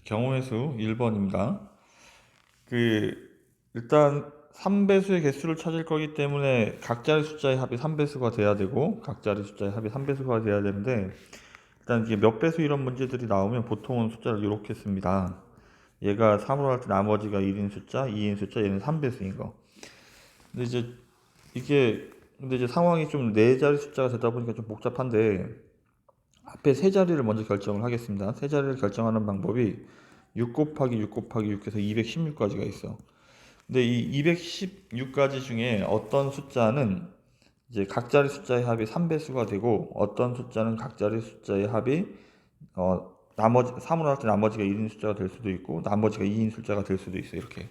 경우의 수 1번입니다. 일단 3배수의 개수를 찾을 거기 때문에 각자리 숫자의 합이 3배수가 돼야 되고 각자리 숫자의 합이 3배수가 돼야 되는데, 일단 이게 몇 배수 이런 문제들이 나오면 보통은 숫자를 이렇게 씁니다. 얘가 3으로 할 때 나머지가 1인 숫자, 2인 숫자, 얘는 3배수인 거. 근데 이제 이게 근데 이제 상황이 좀 네 자리 숫자가 되다 보니까 좀 복잡한데, 앞에 세 자리를 먼저 결정을 하겠습니다. 세 자리를 결정하는 방법이 6 곱하기 6 곱하기 6 해서 216까지가 있어. 근데 이 216가지 중에 어떤 숫자는 이제 각자리 숫자의 합이 3배수가 되고, 어떤 숫자는 각자리 숫자의 합이 나머지 3으로 할 때 나머지가 1인 숫자가 될 수도 있고 나머지가 2인 숫자가 될 수도 있어, 이렇게.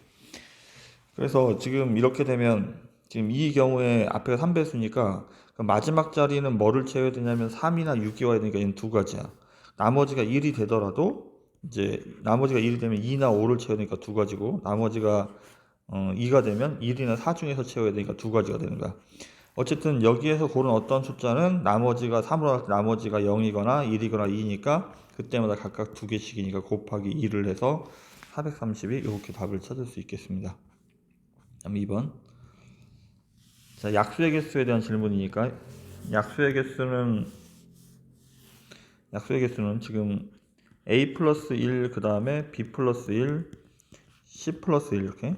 그래서 지금 이렇게 되면, 지금 이 경우에 앞에가 3배수니까 마지막 자리는 뭐를 채워야 되냐면 3이나 6이 와야 되니까 얘는 두 가지야. 나머지가 1이 되더라도 이제 나머지가 1이 되면 2나 5를 채워야 되니까 두 가지고, 나머지가 2가 되면 1이나 4 중에서 채워야 되니까 두 가지가 되는 거야. 어쨌든 여기에서 고른 어떤 숫자는 나머지가 3으로 할 때 나머지가 0이거나 1이거나 2니까 그때마다 각각 두 개씩이니까 곱하기 2를 해서 432, 이렇게 답을 찾을 수 있겠습니다. 다음 2번. 자, 약수의 개수에 대한 질문이니까, 약수의 개수는 약수의 개수는 지금 a 플러스 1, 그 다음에 b 플러스 1, c 플러스 1, 이렇게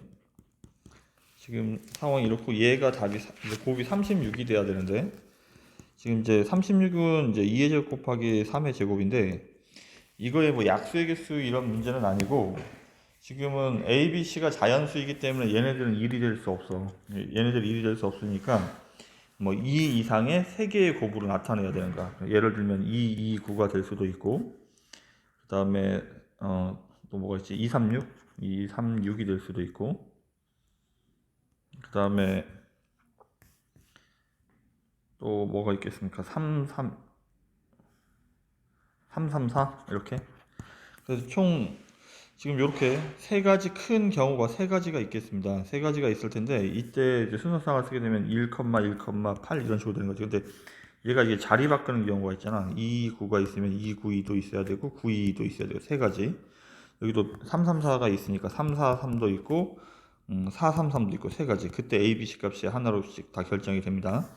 지금 상황이 이렇고, 얘가 답이 이제 곱이 36이 돼야 되는데, 지금 이제 36은 이제 2의 제곱 곱하기 3의 제곱인데, 이거에 뭐 약수의 개수 이런 문제는 아니고, 지금은 a, b, c가 자연수이기 때문에 얘네들은 1이 될 수 없어. 얘네들 1이 될 수 없으니까 뭐 2 이상의 3개의 곱으로 나타내야 되는 거야. 예를 들면 2, 2, 9가 될 수도 있고, 그 다음에 또 뭐가 있지? 2, 3, 6, 2, 3, 6이 될 수도 있고, 그 다음에 또 뭐가 있겠습니까? 3, 3, 3, 3, 4 이렇게. 그래서 총 지금 이렇게 세 가지 큰 경우가 세 가지가 있겠습니다. 세 가지가 있을 텐데, 이때 이제 순서상을 쓰게 되면 1, 1,8 이런 식으로 되는 거죠. 근데 얘가 이게 자리 바꾸는 경우가 있잖아. 2, 9가 있으면 2, 9, 2도 있어야 되고 9, 2도 있어야 되고, 세 가지. 여기도 3, 3, 4가 있으니까 3, 4, 3도 있고 4, 3, 3도 있고, 세 가지. 그때 A, B, C 값이 하나로씩 다 결정이 됩니다.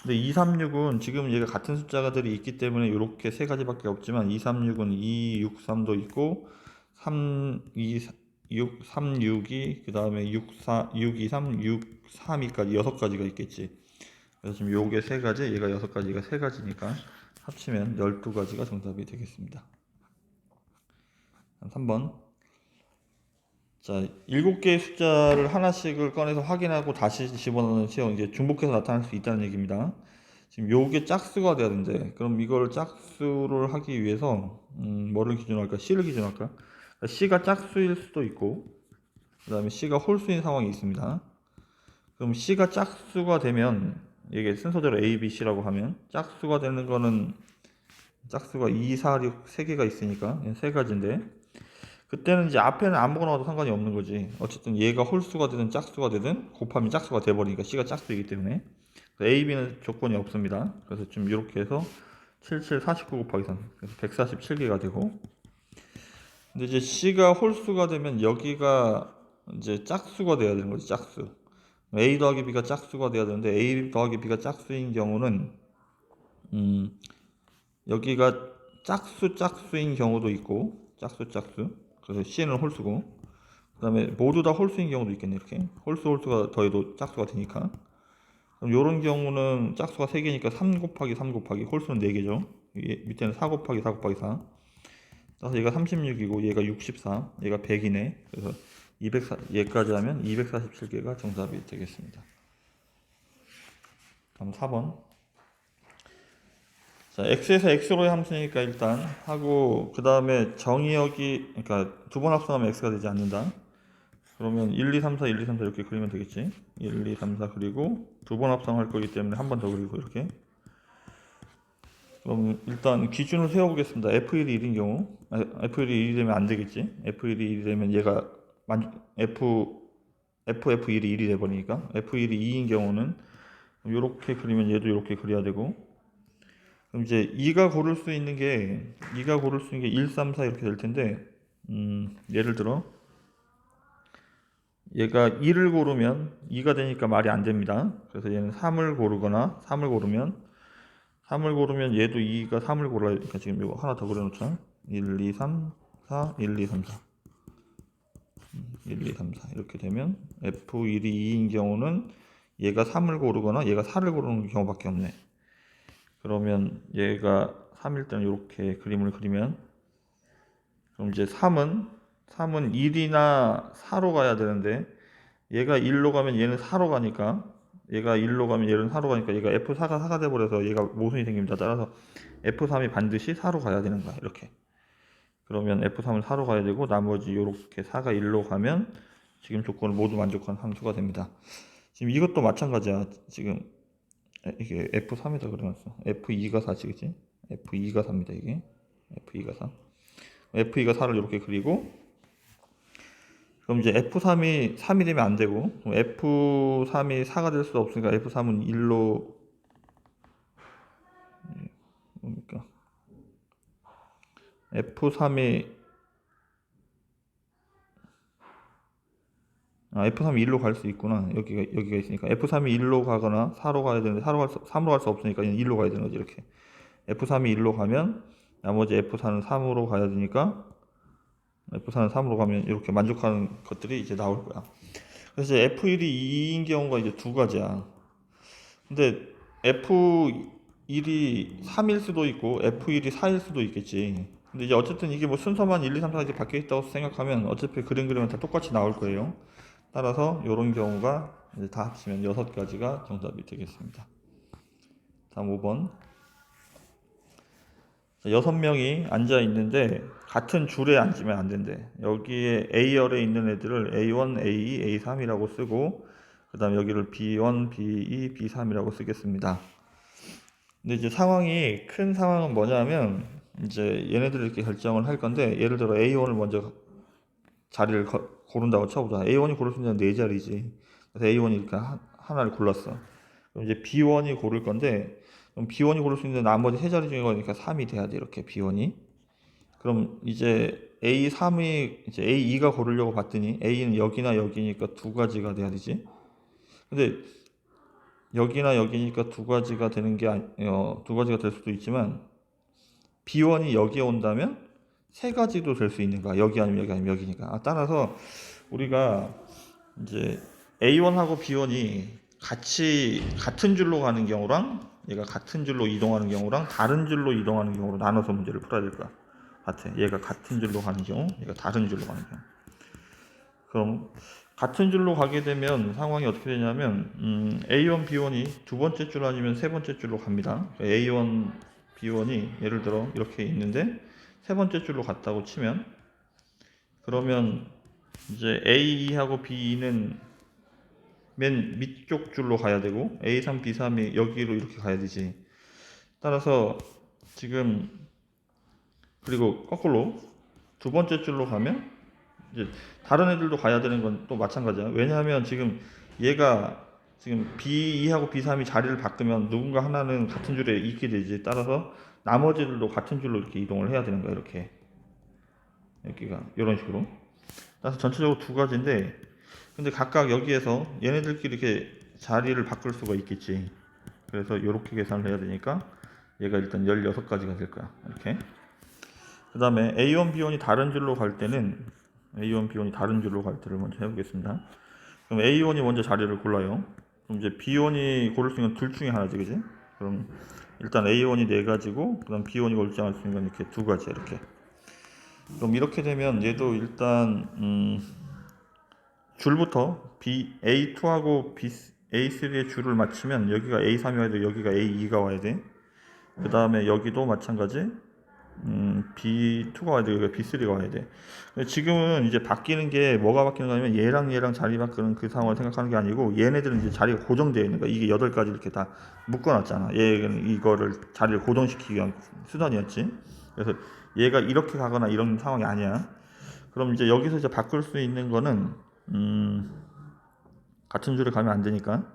근데 2, 3, 6은 지금 얘가 같은 숫자들이 있기 때문에 이렇게 세 가지밖에 없지만, 2, 3, 6은 2, 6, 3도 있고 3, 2, 6, 3, 6이 그 다음에 6, 4, 6, 2, 3, 6, 3, 2까지 여섯 가지가 있겠지. 그래서 지금 요게 세 가지, 얘가 여섯 가지가 세 가지니까 합치면 12가지가 정답이 되겠습니다. 3번. 자, 7개의 숫자를 하나씩을 꺼내서 확인하고 다시 집어넣는 시험, 이제 중복해서 나타날 수 있다는 얘기입니다. 지금 요게 짝수가 돼야 되는데, 그럼 이걸 짝수를 하기 위해서 뭐를 기준으로 할까? C를 기준으로 할까? 그러니까 C가 짝수일 수도 있고, 그 다음에 C가 홀수인 상황이 있습니다. 그럼 C가 짝수가 되면, 이게 순서대로 A, B, C라고 하면 짝수가 되는 거는 짝수가 2, 4, 6 3개가 있으니까 세 가지인데, 그때는 이제 앞에는 아무거나 와도 상관이 없는 거지. 어쨌든 얘가 홀수가 되든 짝수가 되든 곱하면 짝수가 돼버리니까, C가 짝수이기 때문에. A, B는 조건이 없습니다. 그래서 지금 이렇게 해서 77, 49 곱하기 3, 그래서 147개가 되고, 근데 이제 C가 홀수가 되면 여기가 이제 짝수가 돼야 되는 거지, 짝수. A 더하기 B가 짝수가 돼야 되는데, A 더하기 B가 짝수인 경우는 여기가 짝수인 경우도 있고, 짝수. 그래서 C는 홀수고, 그 다음에 모두 다 홀수인 경우도 있겠네, 이렇게. 홀수가 더해도 짝수가 되니까. 그럼 요런 경우는 짝수가 3개니까 3 곱하기 3 곱하기, 홀수는 4개죠. 밑에는 4 곱하기 4 곱하기 4. 그래서 얘가 36이고 얘가 64, 얘가 100이네. 그래서 204, 얘까지 하면 247개가 정답이 되겠습니다. 다음 4번. 자, x에서 x로의 함수니까 일단 하고, 그 다음에 정의역이, 그러니까 두 번 합성하면 x가 되지 않는다. 그러면 1, 2, 3, 4, 1, 2, 3, 4 이렇게 그리면 되겠지. 1, 2, 3, 4 그리고 두 번 합성할 거기 때문에 한 번 더 그리고, 이렇게. 그럼 일단 기준을 세워보겠습니다. f1이 1인 경우, f1이 1이 되면 안 되겠지. f1이 1이 되면 얘가 f1이 1이 돼버리니까, f1이 2인 경우는 이렇게 그리면 얘도 이렇게 그려야 되고, 그럼 이제 2가 고를 수 있는 게 1, 3, 4 이렇게 될 텐데, 예를 들어 얘가 2를 고르면 2가 되니까 말이 안 됩니다. 그래서 얘는 3을 고르거나 3을 고르면 얘도 2가 3을 골라야 되니까 지금 이거 하나 더 그려놓자. 1, 2, 3, 4, 1, 2, 3, 4. 1, 2, 3, 4 이렇게 되면 F1이 2인 경우는 얘가 3을 고르거나 얘가 4를 고르는 경우밖에 없네. 그러면 얘가 3일 때는 이렇게 그림을 그리면 그럼 이제 3은 1이나 4로 가야 되는데 얘가 1로 가면 얘는 4로 가니까 얘가 1로 가면 얘는 4로 가니까 얘가 F4가 4가 돼버려서 얘가 모순이 생깁니다. 따라서 F3이 반드시 4로 가야 되는 거야. 이렇게. 그러면 F3은 4로 가야 되고 나머지 이렇게 4가 1로 가면 지금 조건을 모두 만족한 함수가 됩니다. 지금 이것도 마찬가지야. 지금 이게 F3에다 그려놨어. F2가 4지, 그치? F2가 4입니다, 이게. F2가 4. F2가 4를 이렇게 그리고, 그럼 이제 F3이 3이 되면 안 되고, 그럼 F3이 4가 될 수 없으니까 F3은 1로, 뭡니까? F3이, F3이 1로 갈 수 있구나. 여기가 있으니까. F3이 1로 가거나 4로 가야 되는데, 3로 갈 수 없으니까 1로 가야 되는 거지, 이렇게. F3이 1로 가면, 나머지 F4는 3으로 가야 되니까, F4는 3으로 가면 이렇게 만족하는 것들이 이제 나올 거야. 그래서 이제 F1이 2인 경우가 이제 두 가지야. 근데 F1이 3일 수도 있고 F1이 4일 수도 있겠지. 근데 이제 어쨌든 이게 뭐 순서만 1, 2, 3, 4 이제 바뀌어 있다고 생각하면 어차피 그림 그리면 다 똑같이 나올 거예요. 따라서 이런 경우가 이제 다 합치면 6가지가 정답이 되겠습니다. 다음 5번. 6명이 앉아 있는데 같은 줄에 앉으면 안 된대. 여기에 A열에 있는 애들을 A1, A2, A3이라고 쓰고 그 다음 여기를 B1, B2, B3이라고 쓰겠습니다. 근데 이제 상황이 큰 상황은 뭐냐면 이제 얘네들을 이렇게 결정을 할 건데 예를 들어 A1을 먼저 자리를 고른다고 쳐보자. A1이 고를 수 있는 4자리지. 그래서 A1이 이렇게 하나를 골랐어. 그럼 이제 B1이 고를 건데 그럼 B1이 고를 수 있는 나머지 3자리 중에 거니까 3이 돼야 돼. 이렇게 B1이. 그럼 이제 A3이 이제 A2가 고르려고 봤더니 A는 여기나 여기니까 2가지가 돼야 되지. 근데 여기나 여기니까 2가지가 되는 게 2가지가 될 수도 있지만 B1이 여기에 온다면 3가지도 될 수 있는 거야. 여기 아니면 여기 아니면 여기니까. 따라서 우리가 이제 A1하고 B1이 같은 줄로 가는 경우랑 얘가 같은 줄로 이동하는 경우랑 다른 줄로 이동하는 경우로 나눠서 문제를 풀어야 될 거야. 같아. 얘가 같은 줄로 가는 경우, 얘가 다른 줄로 가는 경우. 그럼 같은 줄로 가게 되면 상황이 어떻게 되냐면 A1, B1이 두 번째 줄 아니면 세 번째 줄로 갑니다. A1, B1이 예를 들어 이렇게 있는데 세 번째 줄로 갔다고 치면 그러면 이제 A2하고 B2는 맨 밑쪽 줄로 가야 되고 A3, B3이 여기로 이렇게 가야 되지. 따라서 지금 그리고 거꾸로 두 번째 줄로 가면 이제 다른 애들도 가야 되는 건 또 마찬가지야. 왜냐하면 지금 얘가 지금 B2하고 B3이 자리를 바꾸면 누군가 하나는 같은 줄에 있게 되지. 따라서 나머지들도 같은 줄로 이렇게 이동을 해야 되는 거야. 이렇게 여기가 이런 식으로. 따라서 전체적으로 2가지인데 근데 각각 여기에서 얘네들끼리 이렇게 자리를 바꿀 수가 있겠지. 그래서 이렇게 계산을 해야 되니까 얘가 일단 16가지가 될 거야. 이렇게. 그 다음에 A1, B1이 다른 줄로 갈 때는 A1, B1이 다른 줄로 갈 때를 먼저 해보겠습니다. 그럼 A1이 먼저 자리를 골라요. 그럼 이제 B1이 고를 수 있는 둘 중에 하나지, 그지? 그럼 일단 A1이 4가지고, 그 다음 B1이 결정할 수 있는 건 이렇게 2가지, 이렇게. 그럼 이렇게 되면 얘도 일단, 줄부터 A2하고 A3의 줄을 맞추면 여기가 A3이 와야 돼, 여기가 A2가 와야 돼. 그 다음에 여기도 마찬가지. B2가 와야 돼, 여기가 B3가 와야 돼. 근데 지금은 이제 바뀌는 게 뭐가 바뀌는 거냐면 얘랑 자리 바꾸는 그 상황을 생각하는 게 아니고 얘네들은 이제 자리가 고정되어 있는 거야. 이게 8가지 이렇게 다 묶어놨잖아. 얘는 이거를 자리를 고정시키기 위한 수단이었지. 그래서 얘가 이렇게 가거나 이런 상황이 아니야. 그럼 이제 여기서 이제 바꿀 수 있는 거는 같은 줄에 가면 안 되니까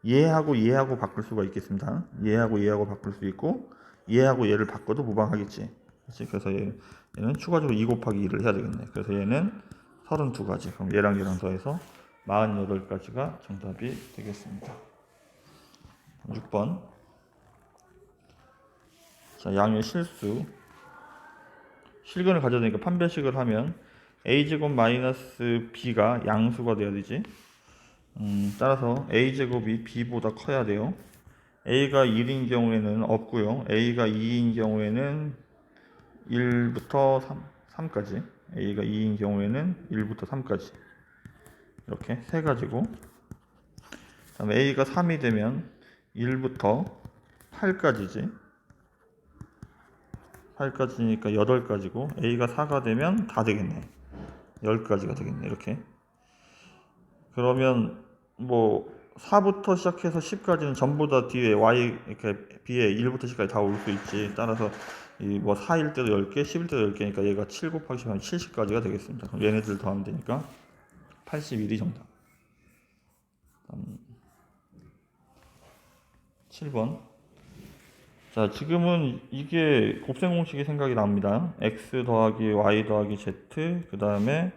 얘하고 바꿀 수가 있겠습니다. 얘하고 바꿀 수 있고 얘하고 얘를 바꿔도 무방하겠지. 그렇지? 그래서 얘는 추가적으로 2 곱하기 2를 해야 되겠네. 그래서 얘는 32가지. 그럼 얘랑 얘랑 더해서 48가지가 정답이 되겠습니다. 6번. 자, 양의 실수. 실근을 가져야 되니까 판별식을 하면 a제곱 마이너스 b가 양수가 돼야 되지. 따라서 a제곱이 b보다 커야 돼요. a가 1인 경우에는 없고요. a가 2인 경우에는 1부터 3까지. a가 2인 경우에는 1부터 3까지. 이렇게 세 가지고. 그다음에 a가 3이 되면 1부터 8까지지. 8까지니까 8가지고 a가 4가 되면 다 되겠네. 10가지가 되겠네. 이렇게. 그러면 뭐 4부터 시작해서 10까지는 전부 다 뒤에 y 이렇게 b에 1부터 10까지 다 올 수 있지. 따라서 이 뭐 4일 때도 10개, 10일 때도 10개니까 얘가 7 곱하기 10 하면 70까지가 되겠습니다. 그럼 얘네들 더하면 되니까 81이 정답. 7번. 자, 지금은 이게 곱셈 공식이 생각이 납니다. x 더하기 y 더하기 z, 그 다음에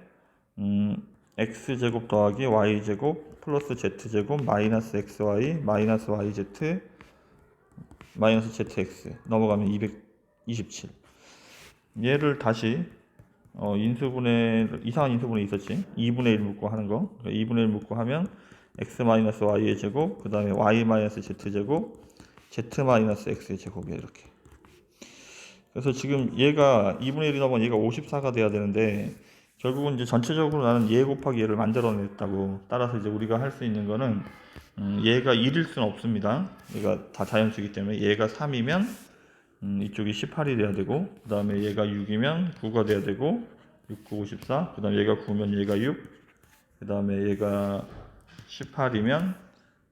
x제곱 더하기 y제곱 플러스 z제곱 마이너스 xy 마이너스 yz 마이너스 zx 넘어가면 227. 얘를 다시 이상한 인수분해 있었지. 2분의 1 묶고 하는 거. 2분의 1 묶고 하면 x 마이너스 y의 제곱, 그 다음에 y 마이너스 z제곱, z 마이너스 x의 제곱이야. 이렇게. 그래서 지금 얘가 2분의 1이 넘으면 얘가 54가 돼야 되는데, 결국은 이제 전체적으로 나는 얘 곱하기 얘를 만들어냈다고. 따라서 이제 우리가 할 수 있는 거는 얘가 1일 수는 없습니다. 얘가 다 자연수이기 때문에. 얘가 3이면 이쪽이 18이 돼야 되고, 그 다음에 얘가 6이면 9가 돼야 되고, 6, 9, 54. 그 다음에 얘가 9면 얘가 6. 그 다음에 얘가 18이면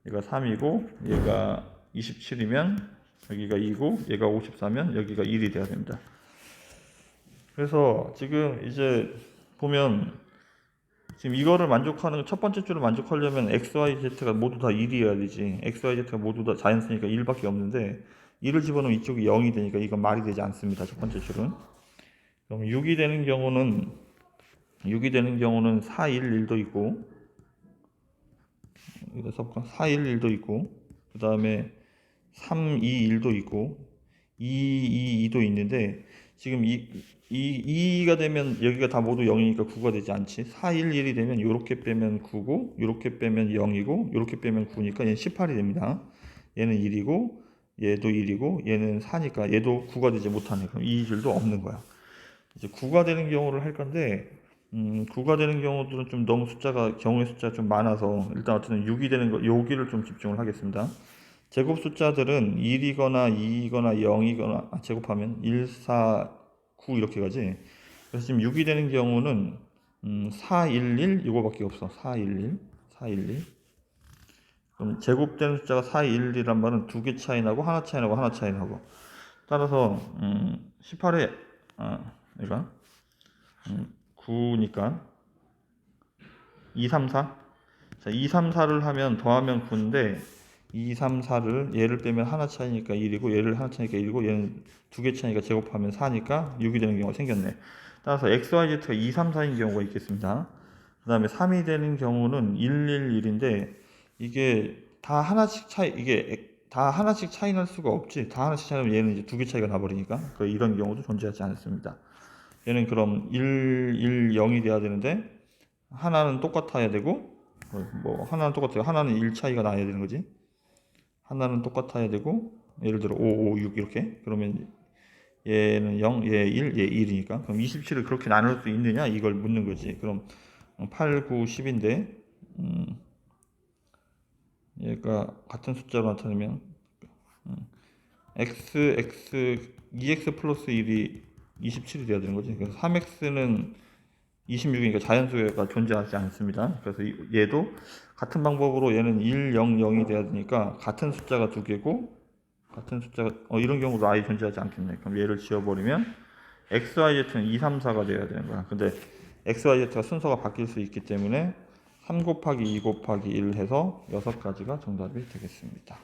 얘가 3이고, 얘가 27이면 여기가 2고, 얘가 54면 여기가 1이 돼야 됩니다. 그래서 지금 이제 보면 지금 이거를 만족하는 첫 번째 줄을 만족하려면 x, y, z가 모두 다 1이어야 되지. x, y, z가 모두 다 자연수니까 1밖에 없는데 1을 집어넣으면 이쪽이 0이 되니까 이건 말이 되지 않습니다. 첫 번째 줄은. 그럼 6이 되는 경우는 4, 1, 1도 있고, 여기다 써볼까? 4, 1, 1도 있고, 그 다음에 3, 2, 1도 있고, 2, 2, 2도 있는데, 지금 2가 되면 여기가 다 모두 0이니까 9가 되지 않지. 4, 1, 1이 되면 요렇게 빼면 9고, 요렇게 빼면 0이고, 요렇게 빼면 9니까 얘는 18이 됩니다. 얘는 1이고, 얘도 1이고, 얘는 4니까 얘도 9가 되지 못하네. 그럼 이 줄도 없는 거야. 이제 9가 되는 경우를 할 건데, 9가 되는 경우들은 좀 너무 경우의 숫자가 좀 많아서, 일단 어쨌든 6이 되는 거, 여기를 좀 집중을 하겠습니다. 제곱 숫자들은 1이거나 2이거나 0이거나, 제곱하면 1, 4, 9 이렇게 가지. 그래서 지금 6이 되는 경우는 4, 1, 1 이거밖에 없어. 4, 1, 1, 4, 1, 1. 그럼 제곱되는 숫자가 4, 1, 1이란 말은 두 개 차이 나고 하나 차이 나고 하나 차이 나고. 따라서 18에 얘가 9니까 2, 3, 4. 자, 2, 3, 4를 하면 더하면 9인데 2, 3, 4를 얘를 빼면 하나 차이니까 1이고 얘를 하나 차이니까 1이고 얘는 두 개 차이니까 제곱하면 4니까 6이 되는 경우가 생겼네. 따라서 x, y, z가 2, 3, 4인 경우가 있겠습니다. 그 다음에 3이 되는 경우는 1, 1, 1인데 이게 다 하나씩 차이 날 수가 없지. 다 하나씩 차이 나면 얘는 이제 두 개 차이가 나버리니까 이런 경우도 존재하지 않습니다. 얘는 그럼 1, 1, 0이 돼야 되는데 하나는 똑같아야 되고 하나는 똑같아요. 하나는 1 차이가 나야 되는 거지. 하나는 똑같아야 되고 예를 들어 5, 5, 6 이렇게. 그러면 얘는 0, 얘 1, 얘 1이니까 그럼 27을 그렇게 나눌 수 있느냐 이걸 묻는 거지. 그럼 8, 9, 10인데 얘가 같은 숫자로 나타내면 x 2x 플러스 1이 27이 돼야 되는 거지. 그래서 3x는 26이니까 자연수가 존재하지 않습니다. 그래서 얘도 같은 방법으로 얘는 1, 0, 0이 돼야 되니까 같은 숫자가 두 개고 같은 숫자가 이런 경우도 아예 존재하지 않겠네. 그럼 얘를 지워버리면 x, y, z는 2, 3, 4가 돼야 되는 거야. 근데 x, y, z가 순서가 바뀔 수 있기 때문에 3 곱하기 2 곱하기 1 해서 6가지가 정답이 되겠습니다.